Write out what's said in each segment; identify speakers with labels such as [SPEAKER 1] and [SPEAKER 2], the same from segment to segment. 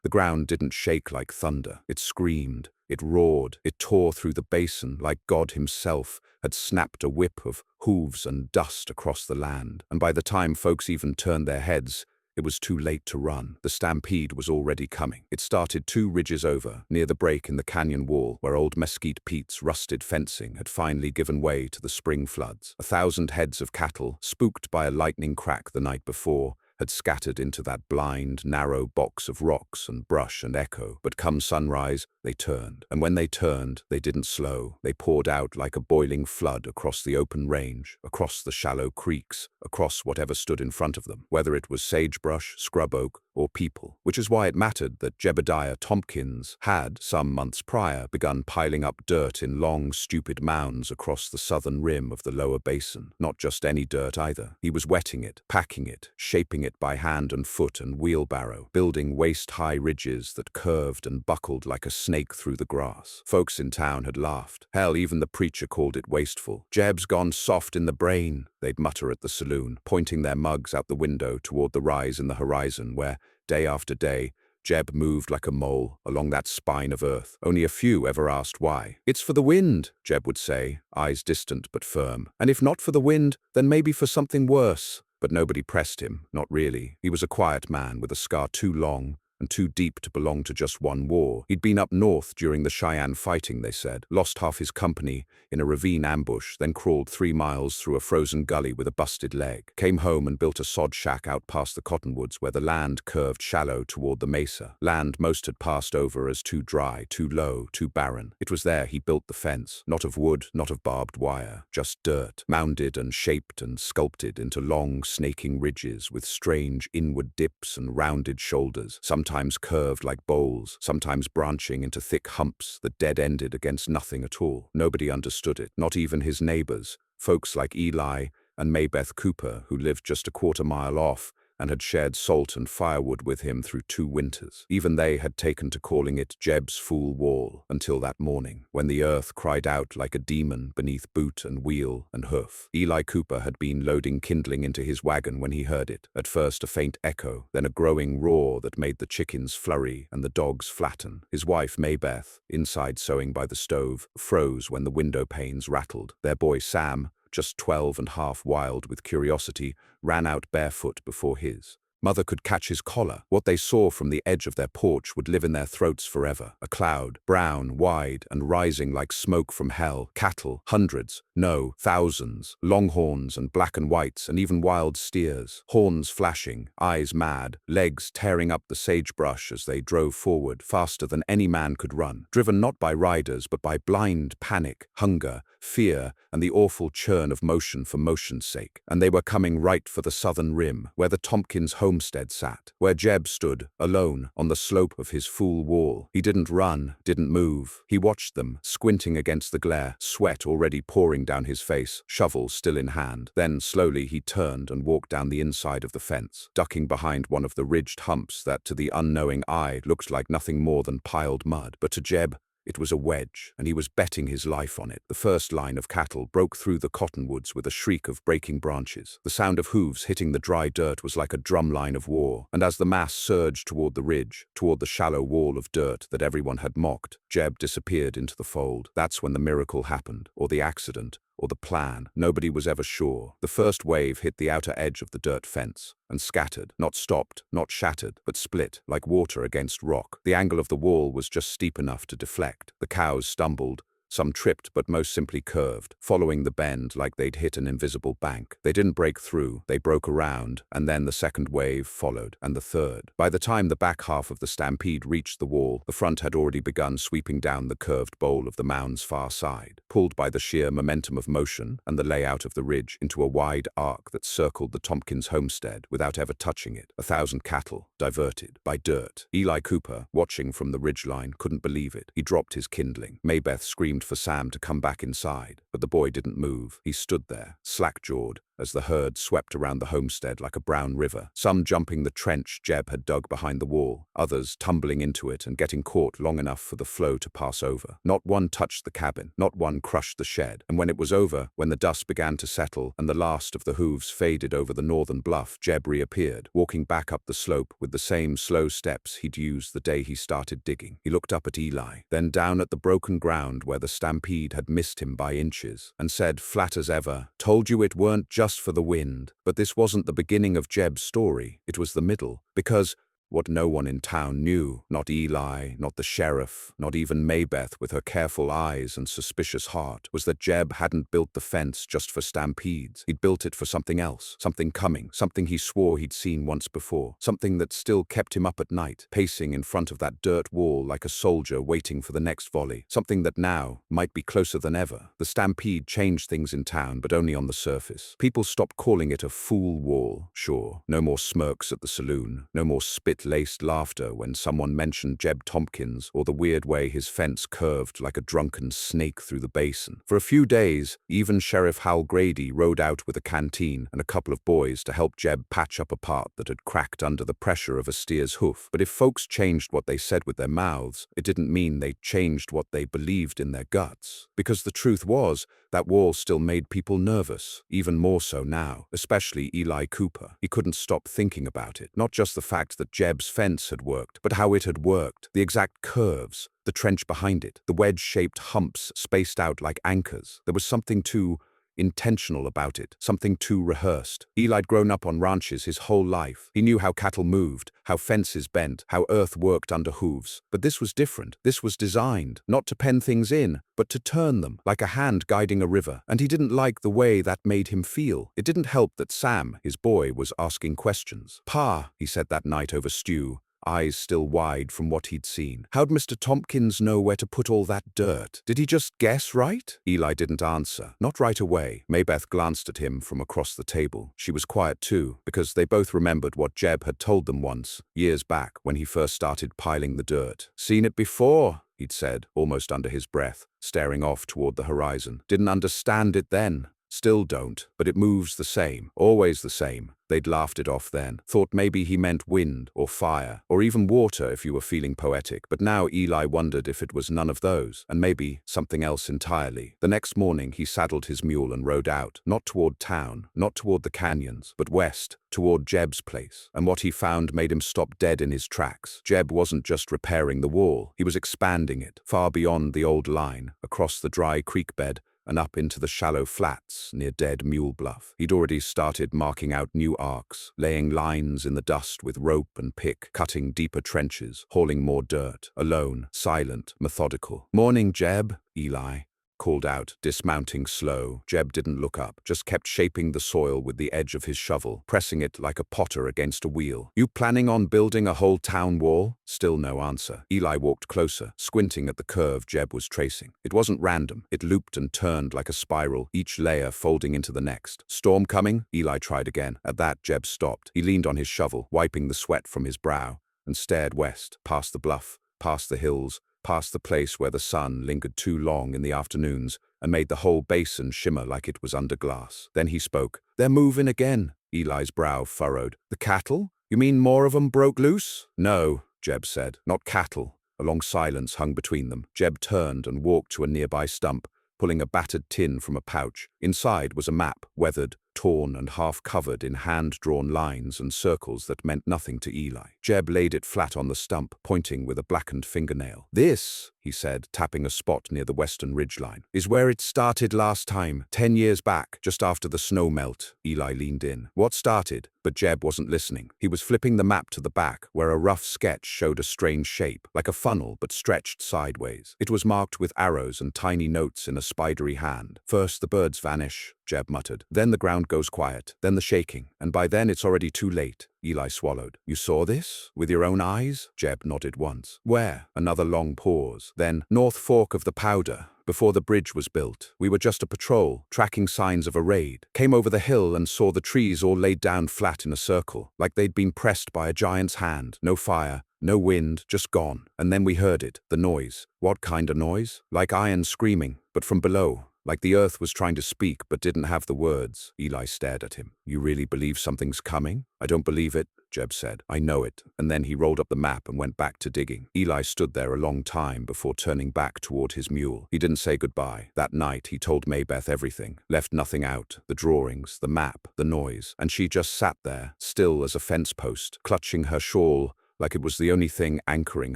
[SPEAKER 1] The ground didn't shake like thunder. It screamed, it roared, it tore through the basin like God himself had snapped a whip of hooves and dust across the land. And by the time folks even turned their heads, it was too late to run. The stampede was already coming. It started 2 ridges over, near the break in the canyon wall where old Mesquite Pete's rusted fencing had finally given way to the spring floods. 1,000 heads of cattle, spooked by a lightning crack the night before, had scattered into that blind, narrow box of rocks and brush and echo. But come sunrise, they turned. And when they turned, they didn't slow. They poured out like a boiling flood across the open range, across the shallow creeks, across whatever stood in front of them, whether it was sagebrush, scrub oak, or people. Which is why it mattered that Jebidiah Tompkins had, some months prior, begun piling up dirt in long, stupid mounds across the southern rim of the lower basin. Not just any dirt either. He was wetting it, packing it, shaping it by hand and foot and wheelbarrow, building waist-high ridges that curved and buckled like a snake through the grass. Folks in town had laughed. Hell, even the preacher called it wasteful. "Jeb's gone soft in the brain," they'd mutter at the saloon, pointing their mugs out the window toward the rise in the horizon where, day after day, Jeb moved like a mole along that spine of earth. Only a few ever asked why. "It's for the wind," Jeb would say, eyes distant but firm. "And if not for the wind, then maybe for something worse." But nobody pressed him, not really. He was a quiet man with a scar too long and too deep to belong to just one war. He'd been up north during the Cheyenne fighting, they said, lost half his company in a ravine ambush, then crawled 3 miles through a frozen gully with a busted leg, came home and built a sod shack out past the cottonwoods where the land curved shallow toward the mesa, land most had passed over as too dry, too low, too barren. It was there he built the fence, not of wood, not of barbed wire, just dirt, mounded and shaped and sculpted into long, snaking ridges with strange inward dips and rounded shoulders, sometimes curved like bowls, sometimes branching into thick humps that dead-ended against nothing at all. Nobody understood it, not even his neighbors, folks like Eli and Maybeth Cooper, who lived just a quarter mile off and had shared salt and firewood with him through 2 winters. Even they had taken to calling it Jeb's Fool Wall until that morning, when the earth cried out like a demon beneath boot and wheel and hoof. Eli Cooper had been loading kindling into his wagon when he heard it, at first a faint echo, then a growing roar that made the chickens flurry and the dogs flatten. His wife, Maybeth, inside sewing by the stove, froze when the window panes rattled. Their boy, Sam, just 12 and half wild with curiosity, ran out barefoot before his. Mother could catch his collar. What they saw from the edge of their porch would live in their throats forever. A cloud, brown, wide, and rising like smoke from hell. Cattle, hundreds, no, thousands. Longhorns and black and whites, and even wild steers. Horns flashing, eyes mad, legs tearing up the sagebrush as they drove forward, faster than any man could run. Driven not by riders, but by blind panic, hunger, fear, and the awful churn of motion for motion's sake. And they were coming right for the southern rim, where the Tompkins homestead sat, where Jeb stood, alone, on the slope of his Fool Wall. He didn't run, didn't move. He watched them, squinting against the glare, sweat already pouring down his face, shovel still in hand. Then, slowly, he turned and walked down the inside of the fence, ducking behind one of the ridged humps that, to the unknowing eye, looked like nothing more than piled mud. But to Jeb, it was a wedge, and he was betting his life on it. The first line of cattle broke through the cottonwoods with a shriek of breaking branches. The sound of hooves hitting the dry dirt was like a drum line of war, and as the mass surged toward the ridge, toward the shallow wall of dirt that everyone had mocked, Jeb disappeared into the fold. That's when the miracle happened, or the accident, or the plan. Nobody was ever sure. The first wave hit the outer edge of the dirt fence and scattered, not stopped, not shattered, but split, like water against rock. The angle of the wall was just steep enough to deflect. The cows stumbled. Some tripped, but most simply curved, following the bend like they'd hit an invisible bank. They didn't break through, they broke around, and then the second wave followed, and the third. By the time the back half of the stampede reached the wall, the front had already begun sweeping down the curved bowl of the mound's far side, pulled by the sheer momentum of motion and the layout of the ridge into a wide arc that circled the Tompkins homestead without ever touching it. 1,000 cattle, diverted, by dirt. Eli Cooper, watching from the ridgeline, couldn't believe it. He dropped his kindling. Maybeth screamed for Sam to come back inside, but the boy didn't move. He stood there, slack-jawed, as the herd swept around the homestead like a brown river, some jumping the trench Jeb had dug behind the wall, others tumbling into it and getting caught long enough for the flow to pass over. Not one touched the cabin, not one crushed the shed, and when it was over, when the dust began to settle and the last of the hooves faded over the northern bluff, Jeb reappeared, walking back up the slope with the same slow steps he'd used the day he started digging. He looked up at Eli, then down at the broken ground where the Stampede had missed him by inches, and said, flat as ever, "Told you it weren't just for the wind." But this wasn't the beginning of Jeb's story, it was the middle, because what no one in town knew, not Eli, not the sheriff, not even Maybeth with her careful eyes and suspicious heart, was that Jeb hadn't built the fence just for stampedes. He'd built it for something else, something coming, something he swore he'd seen once before, something that still kept him up at night, pacing in front of that dirt wall like a soldier waiting for the next volley, something that now might be closer than ever. The Stampede changed things in town, but only on the surface. People stopped calling it a fool wall, sure. No more smirks at the saloon, no more spit-laced laughter when someone mentioned Jeb Tompkins or the weird way his fence curved like a drunken snake through the basin. For a few days, even Sheriff Hal Grady rode out with a canteen and a couple of boys to help Jeb patch up a part that had cracked under the pressure of a steer's hoof. But if folks changed what they said with their mouths, it didn't mean they changed what they believed in their guts. Because the truth was, that wall still made people nervous, even more so now, especially Eli Cooper. He couldn't stop thinking about it, not just the fact that Jeb's fence had worked, but how it had worked, the exact curves, the trench behind it, the wedge-shaped humps spaced out like anchors. There was something too intentional about it, something too rehearsed. Eli'd grown up on ranches his whole life. He knew how cattle moved, how fences bent, how earth worked under hooves. But this was different. This was designed, not to pen things in, but to turn them, like a hand guiding a river. And he didn't like the way that made him feel. It didn't help that Sam, his boy, was asking questions. "Pa," he said that night over stew, eyes still wide from what he'd seen. "How'd Mr. Tompkins know where to put all that dirt? Did he just guess right?" Eli didn't answer. Not right away. Maybeth glanced at him from across the table. She was quiet too, because they both remembered what Jeb had told them once, years back, when he first started piling the dirt. "Seen it before," he'd said, almost under his breath, staring off toward the horizon. "Didn't understand it then. Still don't, but it moves the same, always the same." They'd laughed it off then, thought maybe he meant wind or fire, or even water if you were feeling poetic, but now Eli wondered if it was none of those, and maybe something else entirely. The next morning he saddled his mule and rode out, not toward town, not toward the canyons, but west, toward Jeb's place. And what he found made him stop dead in his tracks. Jeb wasn't just repairing the wall, he was expanding it, far beyond the old line, across the dry creek bed, and up into the shallow flats near Dead Mule Bluff. He'd already started marking out new arcs, laying lines in the dust with rope and pick, cutting deeper trenches, hauling more dirt, alone, silent, methodical. "Morning, Jeb," Eli called out, dismounting slow. Jeb didn't look up, just kept shaping the soil with the edge of his shovel, pressing it like a potter against a wheel. "You planning on building a whole town wall?" Still no answer. Eli walked closer, squinting at the curve Jeb was tracing. It wasn't random. It looped and turned like a spiral, each layer folding into the next. "Storm coming?" Eli tried again. At that, Jeb stopped. He leaned on his shovel, wiping the sweat from his brow, and stared west, past the bluff, past the hills, past the place where the sun lingered too long in the afternoons and made the whole basin shimmer like it was under glass. Then he spoke. "They're moving again." Eli's brow furrowed. "The cattle? You mean more of 'em broke loose?" "No," Jeb said. "Not cattle." A long silence hung between them. Jeb turned and walked to a nearby stump, pulling a battered tin from a pouch. Inside was a map, weathered, torn and half covered in hand-drawn lines and circles that meant nothing to Eli. Jeb laid it flat on the stump, pointing with a blackened fingernail. "This," he said, tapping a spot near the western ridgeline, "is where it started last time, 10 years back, just after the snow melt." Eli leaned in. "What started?" But Jeb wasn't listening. He was flipping the map to the back, where a rough sketch showed a strange shape, like a funnel but stretched sideways. It was marked with arrows and tiny notes in a spidery hand. "First the birds vanish," Jeb muttered. "Then the ground goes quiet, then the shaking, and by then it's already too late." Eli swallowed. "You saw this? With your own eyes?" Jeb nodded once. "Where?" Another long pause. Then, "North Fork of the Powder. Before the bridge was built. We were just a patrol, tracking signs of a raid. Came over the hill and saw the trees all laid down flat in a circle, like they'd been pressed by a giant's hand. No fire, no wind, just gone. And then we heard it, the noise." "What kind of noise?" "Like iron screaming, but from below. like the earth was trying to speak but didn't have the words. Eli stared at him. "You really believe something's coming?" "I don't believe it," Jeb said. "I know it." And then he rolled up the map and went back to digging. Eli stood there a long time before turning back toward his mule. He didn't say goodbye. That night he told Maybeth everything, left nothing out, the drawings, the map, the noise, and she just sat there, still as a fence post, clutching her shawl like it was the only thing anchoring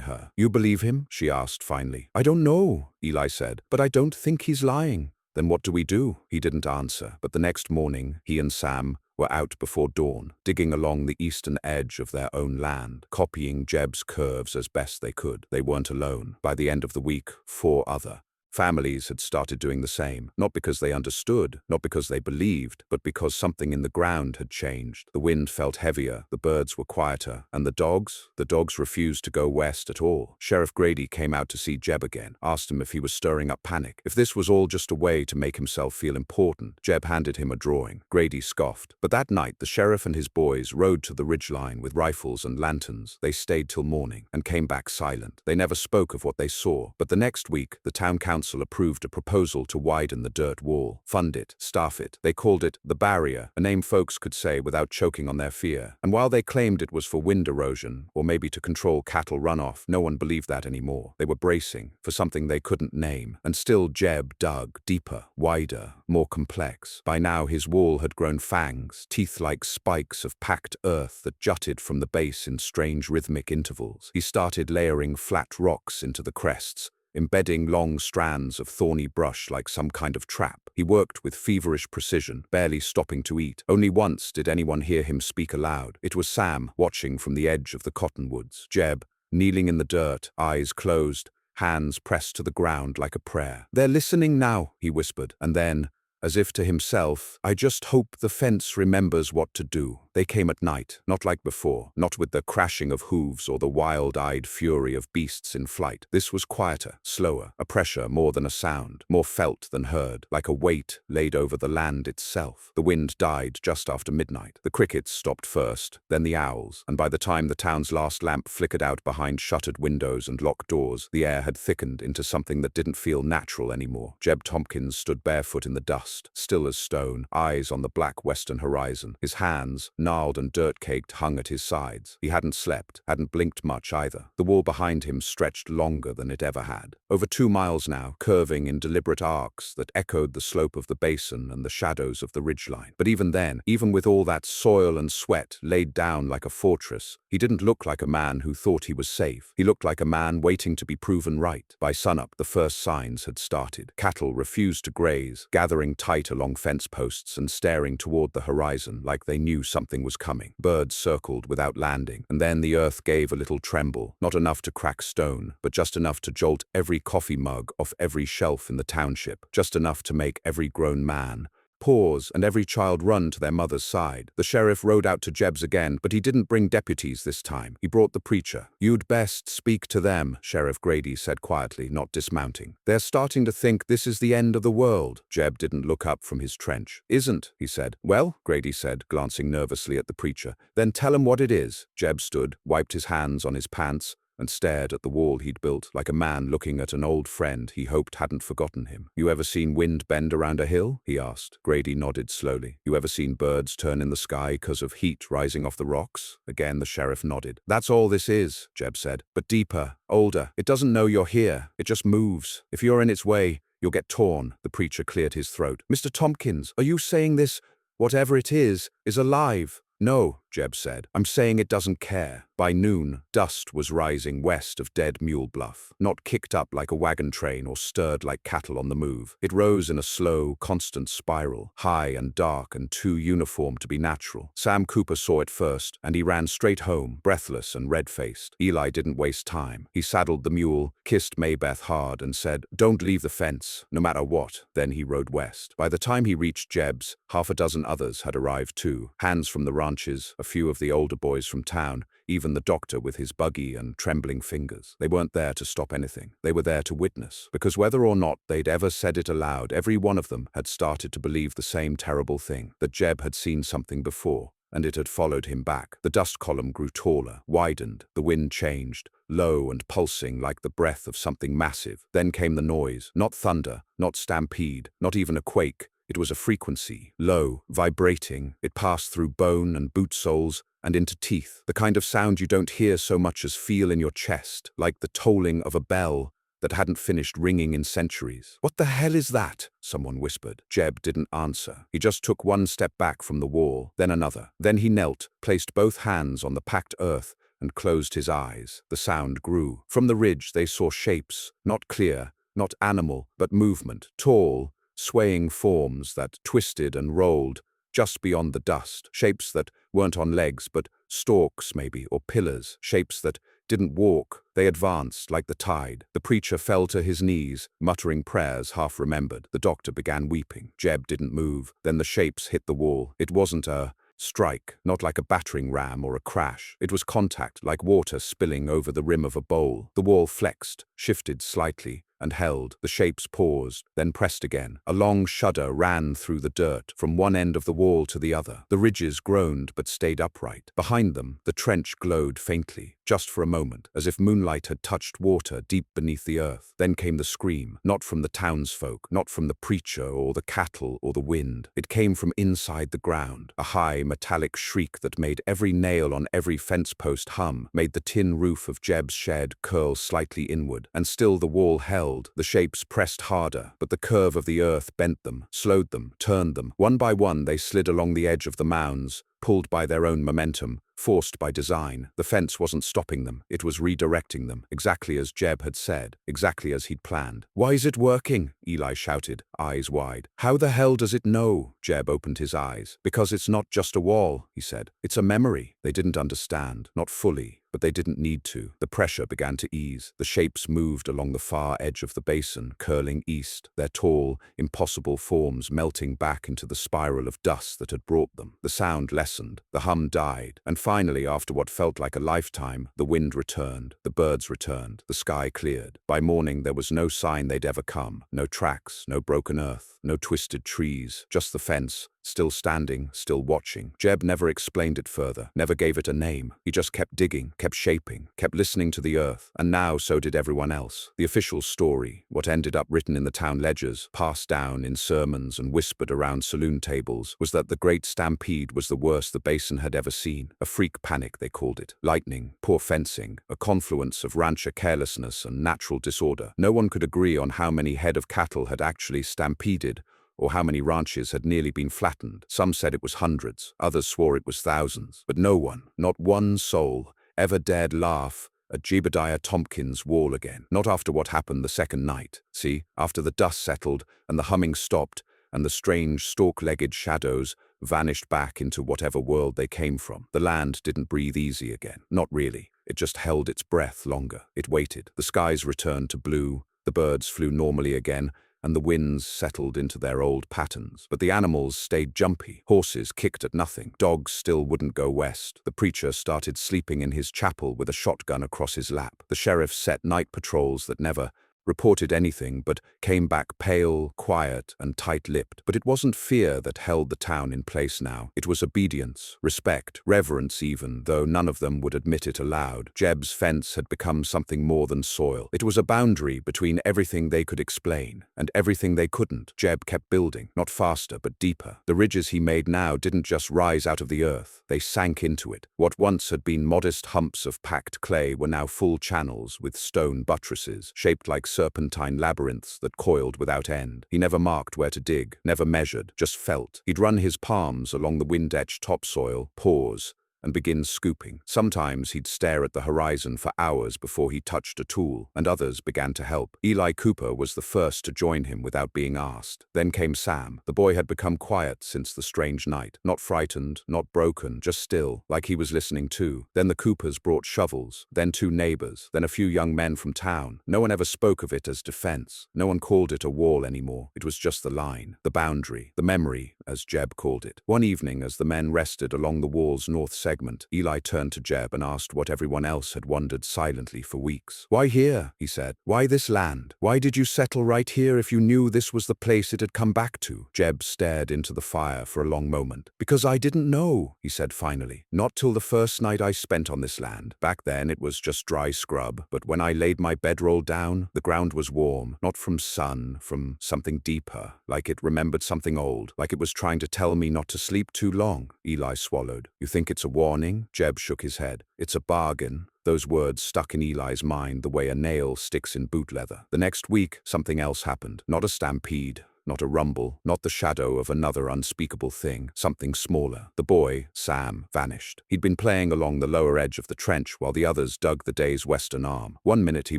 [SPEAKER 1] her. "You believe him?" she asked finally. "I don't know," Eli said, "but I don't think he's lying." "Then what do we do?" He didn't answer, but the next morning he and Sam were out before dawn, digging along the eastern edge of their own land, copying Jeb's curves as best they could. They weren't alone. By the end of the week, 4 other families had started doing the same, not because they understood, not because they believed, but because something in the ground had changed. The wind felt heavier, the birds were quieter, and the dogs refused to go west at all. Sheriff Grady came out to see Jeb again, asked him if he was stirring up panic, if this was all just a way to make himself feel important. Jeb handed him a drawing. Grady scoffed. But that night, the sheriff and his boys rode to the ridgeline with rifles and lanterns. They stayed till morning and came back silent. They never spoke of what they saw, but the next week, the town council approved a proposal to widen the dirt wall, fund it, staff it. They called it the barrier, a name folks could say without choking on their fear. And while they claimed it was for wind erosion, or maybe to control cattle runoff, no one believed that anymore. They were bracing for something they couldn't name. And still Jeb dug deeper, wider, more complex. By now his wall had grown fangs, teeth-like spikes of packed earth that jutted from the base in strange rhythmic intervals. He started layering flat rocks into the crests, embedding long strands of thorny brush like some kind of trap. He worked with feverish precision, barely stopping to eat. Only once did anyone hear him speak aloud. It was Sam, watching from the edge of the cottonwoods. Jeb, kneeling in the dirt, eyes closed, hands pressed to the ground like a prayer. "They're listening now," he whispered, and then, as if to himself, "I just hope the fence remembers what to do." They came at night, not like before, not with the crashing of hooves or the wild-eyed fury of beasts in flight. This was quieter, slower, a pressure more than a sound, more felt than heard, like a weight laid over the land itself. The wind died just after midnight. The crickets stopped first, then the owls, and by the time the town's last lamp flickered out behind shuttered windows and locked doors, the air had thickened into something that didn't feel natural anymore. Jeb Tompkins stood barefoot in the dust, still as stone, eyes on the black western horizon. His hands, gnarled and dirt-caked, hung at his sides. He hadn't slept, hadn't blinked much either. The wall behind him stretched longer than it ever had. Over 2 miles now, curving in deliberate arcs that echoed the slope of the basin and the shadows of the ridgeline. But even then, even with all that soil and sweat laid down like a fortress, he didn't look like a man who thought he was safe. He looked like a man waiting to be proven right. By sunup, the first signs had started. Cattle refused to graze, gathering tight along fence posts and staring toward the horizon like they knew something was coming. Birds circled without landing, and then the earth gave a little tremble, not enough to crack stone, but just enough to jolt every coffee mug off every shelf in the township, just enough to make every grown man pause and every child run to their mother's side. The sheriff rode out to Jeb's again, but he didn't bring deputies this time. He brought the preacher. "You'd best speak to them," Sheriff Grady said quietly, not dismounting. "They're starting to think this is the end of the world." Jeb didn't look up from his trench. "Isn't," he said. "Well," Grady said, glancing nervously at the preacher, "then tell 'em what it is." Jeb stood, wiped his hands on his pants, and stared at the wall he'd built, like a man looking at an old friend he hoped hadn't forgotten him. "You ever seen wind bend around a hill?" he asked. Grady nodded slowly. "You ever seen birds turn in the sky 'cause of heat rising off the rocks?" Again the sheriff nodded. "That's all this is," Jeb said, "but deeper, older. It doesn't know you're here. It just moves. If you're in its way, you'll get torn." The preacher cleared his throat. "Mr. Tompkins, are you saying this, whatever it is alive?" "No," Jeb said. "I'm saying it doesn't care." By noon, dust was rising west of Dead Mule Bluff, not kicked up like a wagon train or stirred like cattle on the move. It rose in a slow, constant spiral, high and dark and too uniform to be natural. Sam Cooper saw it first, and he ran straight home, breathless and red-faced. Eli didn't waste time. He saddled the mule, kissed Maybeth hard, and said, "Don't leave the fence, no matter what." Then he rode west. By the time he reached Jeb's, 6 others had arrived too. Hands from the ranches, a few of the older boys from town, even the doctor with his buggy and trembling fingers. They weren't there to stop anything. They were there to witness. Because whether or not they'd ever said it aloud, every one of them had started to believe the same terrible thing, that Jeb had seen something before, and it had followed him back. The dust column grew taller, widened, the wind changed, low and pulsing like the breath of something massive. Then came the noise, not thunder, not stampede, not even a quake. It was a frequency, low, vibrating. It passed through bone and boot soles and into teeth, the kind of sound you don't hear so much as feel in your chest, like the tolling of a bell that hadn't finished ringing in centuries. "What the hell is that?" someone whispered. Jeb didn't answer. He just took one step back from the wall, then another. Then he knelt, placed both hands on the packed earth, and closed his eyes. The sound grew. From the ridge they saw shapes, not clear, not animal, but movement, tall, swaying forms that twisted and rolled just beyond the dust, shapes that weren't on legs but stalks maybe, or pillars, shapes that didn't walk, they advanced like the tide. The preacher fell to his knees, muttering prayers half remembered. The doctor began weeping. Jeb didn't move. Then the shapes hit the wall. It wasn't a strike, not like a battering ram or a crash. It was contact, like water spilling over the rim of a bowl. The wall flexed, shifted slightly, and held. The shapes paused, then pressed again. A long shudder ran through the dirt, from one end of the wall to the other. The ridges groaned but stayed upright. Behind them, the trench glowed faintly, just for a moment, as if moonlight had touched water deep beneath the earth. Then came the scream, not from the townsfolk, not from the preacher or the cattle or the wind. It came from inside the ground, a high, metallic shriek that made every nail on every fence post hum, made the tin roof of Jeb's shed curl slightly inward. And still the wall held. The shapes pressed harder, but the curve of the earth bent them, slowed them, turned them. One by one they slid along the edge of the mounds, pulled by their own momentum, forced by design. The fence wasn't stopping them, it was redirecting them, exactly as Jeb had said, exactly as he'd planned. "Why is it working?" Eli shouted, eyes wide. "How the hell does it know?" Jeb opened his eyes. "Because it's not just a wall," he said. "It's a memory." They didn't understand, not fully, but they didn't need to. The pressure began to ease. The shapes moved along the far edge of the basin, curling east, their tall, impossible forms melting back into the spiral of dust that had brought them. The sound lessened, the hum died, and finally, after what felt like a lifetime, the wind returned, the birds returned, the sky cleared. By morning there was no sign they'd ever come, no tracks, no broken earth, no twisted trees, just the fence, still standing, still watching. Jeb never explained it further, never gave it a name. He just kept digging, kept shaping, kept listening to the earth, and now so did everyone else. The official story, what ended up written in the town ledgers, passed down in sermons and whispered around saloon tables, was that the Great Stampede was the worst the basin had ever seen. A freak panic, they called it. Lightning, poor fencing, a confluence of rancher carelessness and natural disorder. No one could agree on how many head of cattle had actually stampeded, or how many ranches had nearly been flattened. Some said it was hundreds, others swore it was thousands. But no one, not one soul, ever dared laugh at Jebidiah Tompkins' wall again. Not after what happened the second night. See, after the dust settled and the humming stopped and the strange stork-legged shadows vanished back into whatever world they came from. The land didn't breathe easy again. Not really. It just held its breath longer. It waited. The skies returned to blue, the birds flew normally again, and the winds settled into their old patterns. But the animals stayed jumpy. Horses kicked at nothing. Dogs still wouldn't go west. The preacher started sleeping in his chapel with a shotgun across his lap. The sheriff set night patrols that never reported anything but came back pale, quiet, and tight-lipped. But it wasn't fear that held the town in place now. It was obedience, respect, reverence even, though none of them would admit it aloud. Jeb's fence had become something more than soil. It was a boundary between everything they could explain and everything they couldn't. Jeb kept building, not faster but deeper. The ridges he made now didn't just rise out of the earth, they sank into it. What once had been modest humps of packed clay were now full channels with stone buttresses, shaped like serpentine labyrinths that coiled without end. He never marked where to dig, never measured, just felt. He'd run his palms along the wind-etched topsoil, pause, and begin scooping. Sometimes he'd stare at the horizon for hours before he touched a tool, and others began to help. Eli Cooper was the first to join him without being asked. Then came Sam. The boy had become quiet since the strange night. Not frightened, not broken, just still, like he was listening too. Then the Coopers brought shovels, then 2 neighbors, then a few young men from town. No one ever spoke of it as defense. No one called it a wall anymore. It was just the line, the boundary, the memory, as Jeb called it. One evening, as the men rested along the wall's north segment, segment. Eli turned to Jeb and asked what everyone else had wondered silently for weeks. "Why here?" he said. "Why this land? Why did you settle right here if you knew this was the place it had come back to?" Jeb stared into the fire for a long moment. "Because I didn't know," he said finally. "Not till the first night I spent on this land. Back then it was just dry scrub, but when I laid my bedroll down, the ground was warm, not from sun, from something deeper, like it remembered something old, like it was trying to tell me not to sleep too long." Eli swallowed. "You think it's a warning?" Jeb shook his head. "It's a bargain." Those words stuck in Eli's mind the way a nail sticks in boot leather. The next week, something else happened. Not a stampede. Not a rumble, not the shadow of another unspeakable thing, something smaller. The boy, Sam, vanished. He'd been playing along the lower edge of the trench while the others dug the day's western arm. One minute he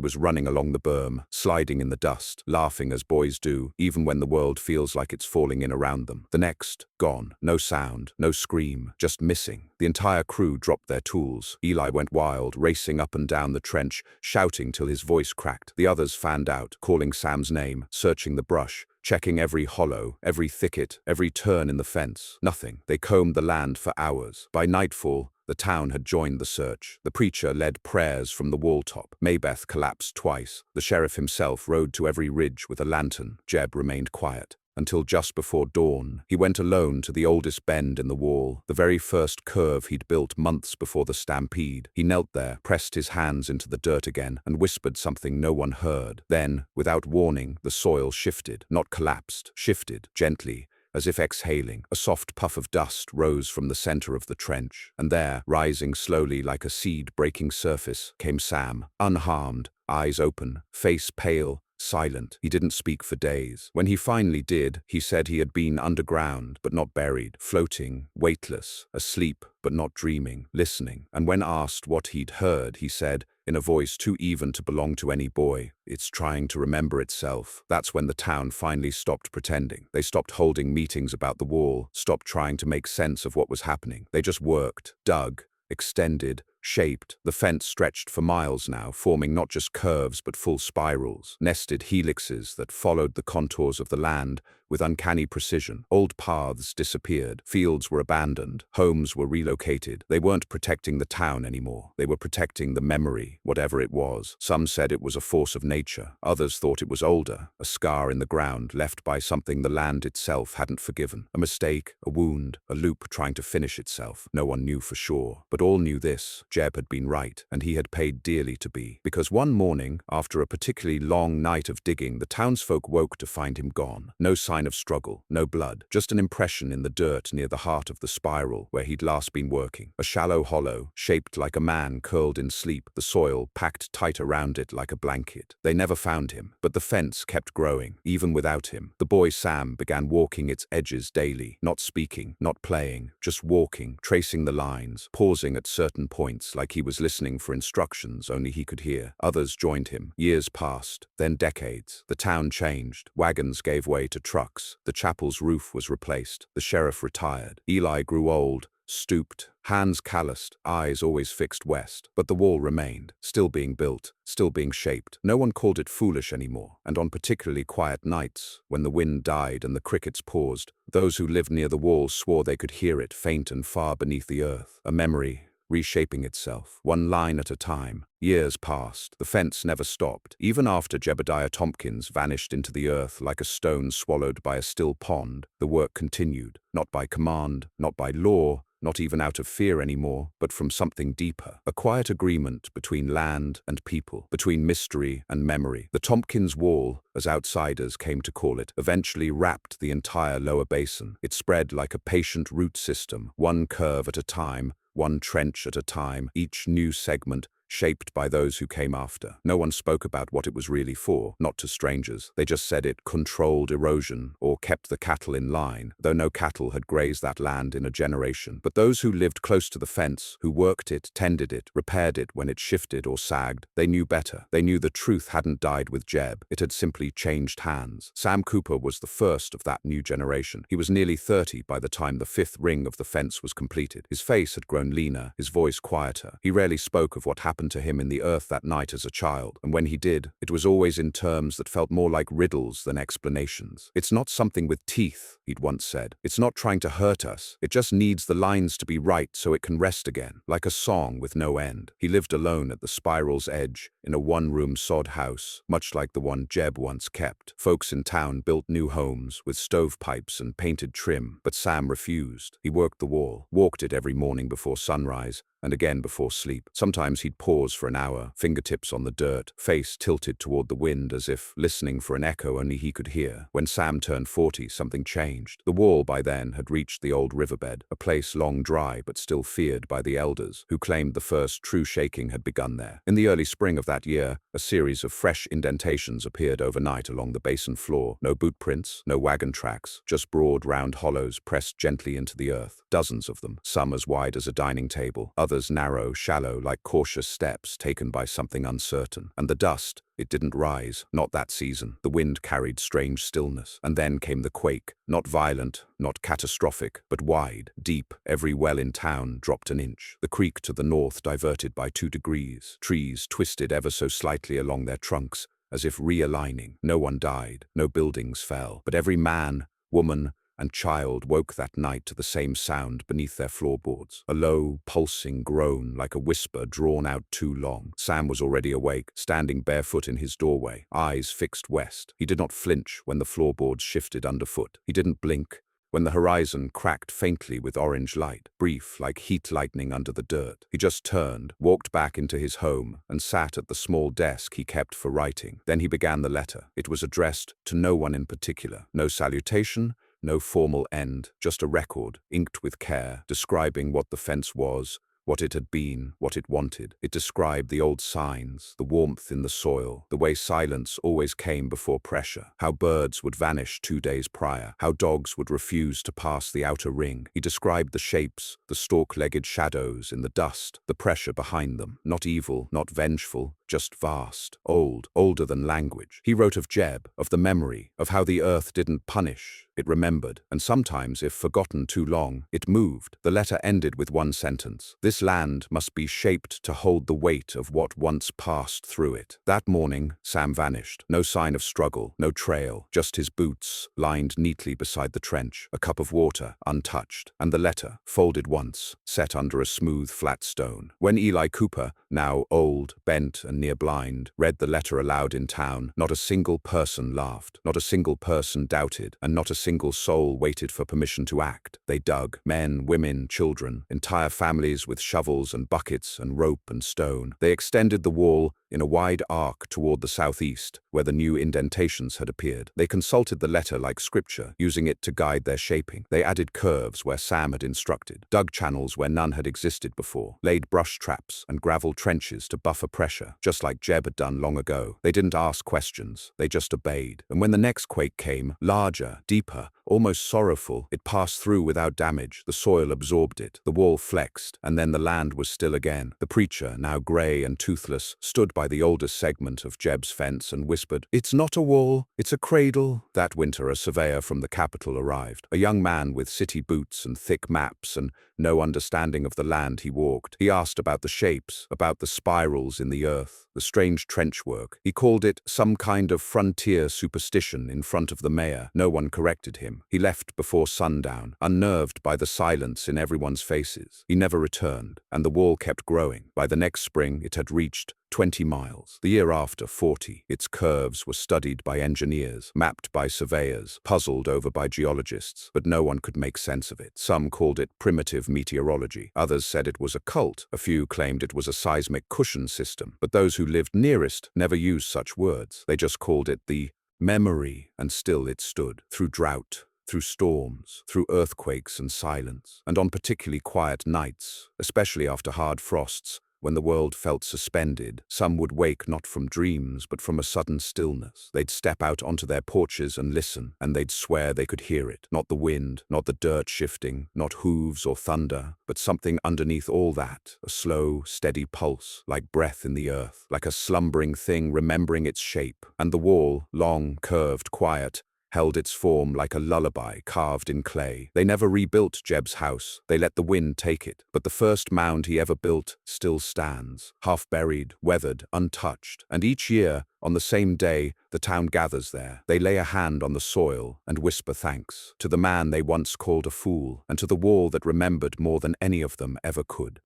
[SPEAKER 1] was running along the berm, sliding in the dust, laughing as boys do, even when the world feels like it's falling in around them. The next, gone. No sound, no scream, just missing. The entire crew dropped their tools. Eli went wild, racing up and down the trench, shouting till his voice cracked. The others fanned out, calling Sam's name, searching the brush, checking every hollow, every thicket, every turn in the fence. Nothing. They combed the land for hours. By nightfall, the town had joined the search. The preacher led prayers from the wall top. Maybeth collapsed twice. The sheriff himself rode to every ridge with a lantern. Jeb remained quiet. Until just before dawn, he went alone to the oldest bend in the wall, the very first curve he'd built months before the stampede. He knelt there, pressed his hands into the dirt again, and whispered something no one heard. Then, without warning, the soil shifted, not collapsed, shifted, gently, as if exhaling. A soft puff of dust rose from the center of the trench, and there, rising slowly like a seed breaking surface, came Sam, unharmed, eyes open, face pale, silent. He didn't speak for days. When he finally did, he said he had been underground, but not buried, floating, weightless, asleep, but not dreaming, listening. And when asked what he'd heard, he said, in a voice too even to belong to any boy, "It's trying to remember itself." That's when the town finally stopped pretending. They stopped holding meetings about the wall, stopped trying to make sense of what was happening. They just worked, dug, extended, shaped. The fence stretched for miles now, forming not just curves but full spirals, nested helixes that followed the contours of the land with uncanny precision. Old paths disappeared, fields were abandoned, homes were relocated. They weren't protecting the town anymore. They were protecting the memory, whatever it was. Some said it was a force of nature. Others thought it was older, a scar in the ground left by something the land itself hadn't forgiven. A mistake, a wound, a loop trying to finish itself. No one knew for sure. But all knew this. Jeb had been right, and he had paid dearly to be. Because one morning, after a particularly long night of digging, the townsfolk woke to find him gone. No sign of struggle, no blood, just an impression in the dirt near the heart of the spiral where he'd last been working. A shallow hollow, shaped like a man curled in sleep, the soil packed tight around it like a blanket. They never found him, but the fence kept growing, even without him. The boy Sam began walking its edges daily, not speaking, not playing, just walking, tracing the lines, pausing at certain points like he was listening for instructions only he could hear. Others joined him. Years passed, then decades. The town changed. Wagons gave way to trucks. The chapel's roof was replaced. The sheriff retired. Eli grew old, stooped, hands calloused, eyes always fixed west. But the wall remained, still being built, still being shaped. No one called it foolish anymore, and on particularly quiet nights, when the wind died and the crickets paused, those who lived near the wall swore they could hear it faint and far beneath the earth. A memory, reshaping itself, one line at a time. Years passed. The fence never stopped. Even after Jebidiah Tompkins vanished into the earth like a stone swallowed by a still pond, the work continued, not by command, not by law, not even out of fear anymore, but from something deeper. A quiet agreement between land and people, between mystery and memory. The Tompkins Wall, as outsiders came to call it, eventually wrapped the entire lower basin. It spread like a patient root system, one curve at a time, one trench at a time, each new segment shaped by those who came after. No one spoke about what it was really for, not to strangers. They just said it controlled erosion or kept the cattle in line, though no cattle had grazed that land in a generation. But those who lived close to the fence, who worked it, tended it, repaired it when it shifted or sagged, they knew better. They knew the truth hadn't died with Jeb. It had simply changed hands. Sam Cooper was the first of that new generation. He was nearly 30 by the time the fifth ring of the fence was completed. His face had grown leaner, his voice quieter. He rarely spoke of what happened happened to him in the earth that night as a child, and when he did, it was always in terms that felt more like riddles than explanations. "It's not something with teeth," he'd once said. "It's not trying to hurt us. It just needs the lines to be right so it can rest again, like a song with no end." He lived alone at the spiral's edge, in a one-room sod house, much like the one Jeb once kept. Folks in town built new homes, with stovepipes and painted trim, but Sam refused. He worked the wall, walked it every morning before sunrise, and again before sleep. Sometimes he'd pause for an hour, fingertips on the dirt, face tilted toward the wind as if listening for an echo only he could hear. When Sam turned 40, something changed. The wall by then had reached the old riverbed, a place long dry but still feared by the elders, who claimed the first true shaking had begun there. In the early spring of that year, a series of fresh indentations appeared overnight along the basin floor. No boot prints, no wagon tracks, just broad, round hollows pressed gently into the earth. Dozens of them, some as wide as a dining table, others narrow, shallow, like cautious steps taken by something uncertain. And the dust, it didn't rise, not that season. The wind carried strange stillness. And then came the quake, not violent, not catastrophic, but wide, deep. Every well in town dropped an inch. The creek to the north diverted by 2 degrees. Trees twisted ever so slightly along their trunks, as if realigning. No one died, no buildings fell, but every man, woman, and child woke that night to the same sound beneath their floorboards. A low, pulsing groan, like a whisper drawn out too long. Sam was already awake, standing barefoot in his doorway, eyes fixed west. He did not flinch when the floorboards shifted underfoot. He didn't blink when the horizon cracked faintly with orange light, brief like heat lightning under the dirt. He just turned, walked back into his home, and sat at the small desk he kept for writing. Then he began the letter. It was addressed to no one in particular. No salutation, no formal end, just a record, inked with care, describing what the fence was, what it had been, what it wanted. It described the old signs, the warmth in the soil, the way silence always came before pressure, how birds would vanish 2 days prior, how dogs would refuse to pass the outer ring. He described the shapes, the stork-legged shadows in the dust, the pressure behind them, not evil, not vengeful, just vast, old, older than language. He wrote of Jeb, of the memory, of how the earth didn't punish, it remembered, and sometimes, if forgotten too long, it moved. The letter ended with one sentence: "This land must be shaped to hold the weight of what once passed through it." That morning, Sam vanished. No sign of struggle, no trail, just his boots, lined neatly beside the trench, a cup of water, untouched, and the letter, folded once, set under a smooth, flat stone. When Eli Cooper, now old, bent, and near blind, read the letter aloud in town, not a single person laughed, not a single person doubted, and not a single soul waited for permission to act. They dug, men, women, children, entire families with shovels and buckets and rope and stone. They extended the wall in a wide arc toward the southeast, where the new indentations had appeared. They consulted the letter like scripture, using it to guide their shaping. They added curves where Sam had instructed, dug channels where none had existed before, laid brush traps and gravel trenches to buffer pressure, just like Jeb had done long ago. They didn't ask questions, they just obeyed. And when the next quake came, larger, deeper, almost sorrowful, it passed through without damage. The soil absorbed it, the wall flexed, and then the land was still again. The preacher, now grey and toothless, stood by the oldest segment of Jeb's fence and whispered, "It's not a wall, it's a cradle." That winter, a surveyor from the capital arrived, a young man with city boots and thick maps and no understanding of the land he walked. He asked about the shapes, about the spirals in the earth, the strange trench work. He called it some kind of frontier superstition in front of the mayor. No one corrected him. He left before sundown, unnerved by the silence in everyone's faces. He never returned, and the wall kept growing. By the next spring, it had reached 20 miles. The year after, 40. Its curves were studied by engineers, mapped by surveyors, puzzled over by geologists, but no one could make sense of it. Some called it primitive meteorology. Others said it was a cult. A few claimed it was a seismic cushion system. But those who lived nearest never used such words. They just called it the memory, and still it stood. Through drought, through storms, through earthquakes and silence, and on particularly quiet nights, especially after hard frosts, when the world felt suspended, some would wake not from dreams but from a sudden stillness. They'd step out onto their porches and listen, and they'd swear they could hear it. Not the wind, not the dirt shifting, not hooves or thunder, but something underneath all that, a slow, steady pulse, like breath in the earth, like a slumbering thing remembering its shape. And the wall, long, curved, quiet, held its form like a lullaby carved in clay. They never rebuilt Jeb's house, they let the wind take it. But the first mound he ever built still stands, half buried, weathered, untouched. And each year, on the same day, the town gathers there. They lay a hand on the soil and whisper thanks to the man they once called a fool, and to the wall that remembered more than any of them ever could.